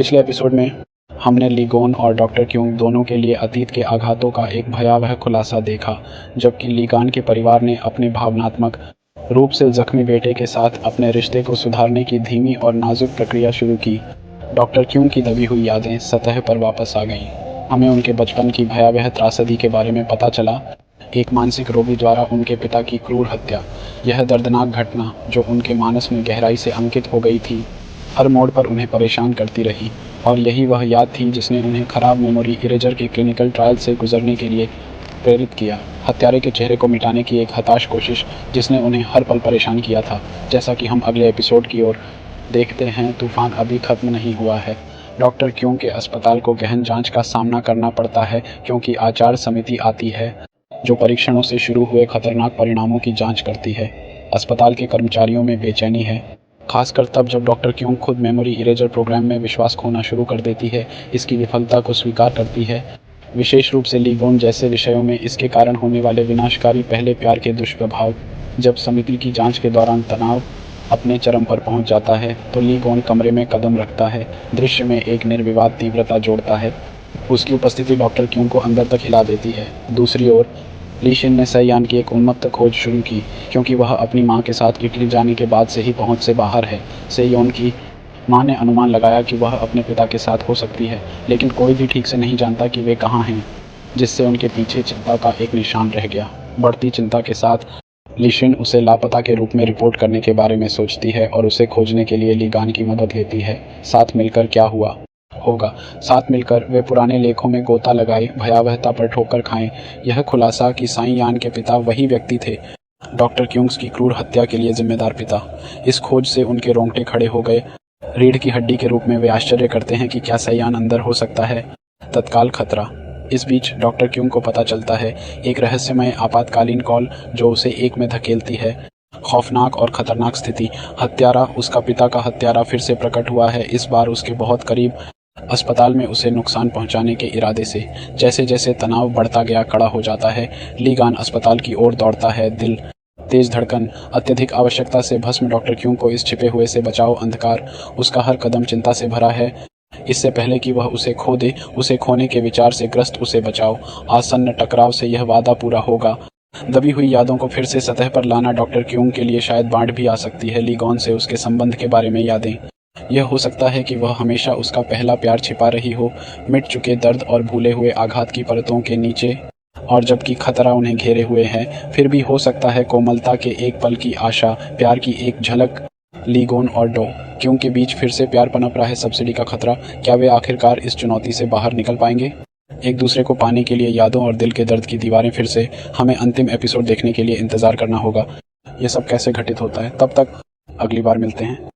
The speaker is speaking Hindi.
पिछले एपिसोड में हमने ली गोन और डॉक्टर क्यूंग दोनों के लिए अतीत के आघातों का एक भयावह खुलासा देखा, जबकि ली गान के परिवार ने अपने भावनात्मक रूप से जख्मी बेटे के साथ अपने रिश्ते को सुधारने की धीमी और नाजुक प्रक्रिया शुरू की। डॉक्टर क्यूंग की दबी हुई यादें सतह पर वापस आ गईं। हमें उनके बचपन की भयावह त्रासदी के बारे में पता चला, एक मानसिक रोगी द्वारा उनके पिता की क्रूर हत्या। यह दर्दनाक घटना, जो उनके मानस में गहराई से अंकित हो गई थी, हर मोड़ पर उन्हें परेशान करती रही, और यही वह याद थी जिसने उन्हें खराब मेमोरी इरेजर के क्लिनिकल ट्रायल से गुजरने के लिए प्रेरित किया। हत्यारे के चेहरे को मिटाने की एक हताश कोशिश जिसने उन्हें हर पल परेशान किया था। जैसा कि हम अगले एपिसोड की ओर देखते हैं, तूफान अभी खत्म नहीं हुआ है। डॉक्टर क्यूंग के अस्पताल को गहन जांच का सामना करना पड़ता है, क्योंकि आचार समिति आती है जो परीक्षणों से शुरू हुए खतरनाक परिणामों की जांच करती है। अस्पताल के कर्मचारियों में बेचैनी है, खासकर तब जब डॉक्टर क्यूंग खुद मेमोरी इरेजर प्रोग्राम में विश्वास खोना शुरू कर देती है, इसकी विफलता को स्वीकार करती है। विशेष रूप से ली गोन जैसे विषयों में इसके कारण होने वाले विनाशकारी पहले प्यार के दुष्प्रभाव। जब समिति की जांच के दौरान तनाव अपने चरम पर पहुंच जाता है, तो ली गोन कमरे में कदम रखता है, दृश्य में एक निर्विवाद तीव्रता जोड़ता है। उसकी उपस्थिति डॉक्टर क्यूंग को अंदर तक हिला देती है। दूसरी ओर ली शिन ने सैयान की एक उन्मत्त खोज शुरू की, क्योंकि वह अपनी मां के साथ इटली जाने के बाद से ही पहुंच से बाहर है। सेयोन की मां ने अनुमान लगाया कि वह अपने पिता के साथ हो सकती है, लेकिन कोई भी ठीक से नहीं जानता कि वे कहां हैं, जिससे उनके पीछे चिंता का एक निशान रह गया। बढ़ती चिंता के साथ ली शिन उसे लापता के रूप में रिपोर्ट करने के बारे में सोचती है और उसे खोजने के लिए ली गान की मदद लेती है। साथ मिलकर क्या हुआ होगा, साथ मिलकर वे पुराने लेखों में गोता लगाए, भयावहता पर ठोकर खाएं। यह खुलासा कि साई यान के पिता वही व्यक्ति थे, डॉक्टर क्यूंग्स की क्रूर हत्या के लिए जिम्मेदार पिता। इस खोज से उनके रोंगटे खड़े हो गए। रीढ़ की हड्डी के रूप में वे आश्चर्य करते हैं कि क्या सैयान अंदर हो सकता है। तत्काल खतरा। इस बीच डॉक्टर क्यूंग को पता चलता है एक रहस्यमय आपातकालीन कॉल जो उसे एक में धकेलती है। खौफनाक और खतरनाक स्थिति। हत्यारा, उसका पिता का हत्यारा फिर से प्रकट हुआ है, इस बार उसके बहुत करीब, अस्पताल में उसे नुकसान पहुंचाने के इरादे से। जैसे जैसे तनाव बढ़ता गया, कड़ा हो जाता है। ली गान अस्पताल की ओर दौड़ता है, दिल तेज धड़कन, अत्यधिक आवश्यकता से भस्म। डॉक्टर क्यूंग को इस छिपे हुए से बचाओ अंधकार। उसका हर कदम चिंता से भरा है। इससे पहले कि वह उसे खो दे, उसे खोने के विचार से ग्रस्त उसे बचाओ। आसन्न टकराव से यह वादा पूरा होगा। दबी हुई यादों को फिर से सतह पर लाना डॉक्टर क्यूंग के लिए शायद बाढ़ भी आ सकती है। ली गॉन से उसके संबंध के बारे में यादें। यह हो सकता है कि वह हमेशा उसका पहला प्यार छिपा रही हो, मिट चुके दर्द और भूले हुए आघात की परतों के नीचे, और जबकि खतरा उन्हें घेरे हुए है, फिर भी हो सकता है कोमलता के एक पल की आशा, प्यार की एक झलक। ली गोन और डो क्यूंग के बीच फिर से प्यार पनप रहा है, सब्सिडी का खतरा। क्या वे आखिरकार इस चुनौती से बाहर निकल पाएंगे? एक दूसरे को पाने के लिए यादों और दिल के दर्द की दीवारें फिर से। हमें अंतिम एपिसोड देखने के लिए इंतजार करना होगा। ये सब कैसे घटित होता है। तब तक अगली बार मिलते हैं।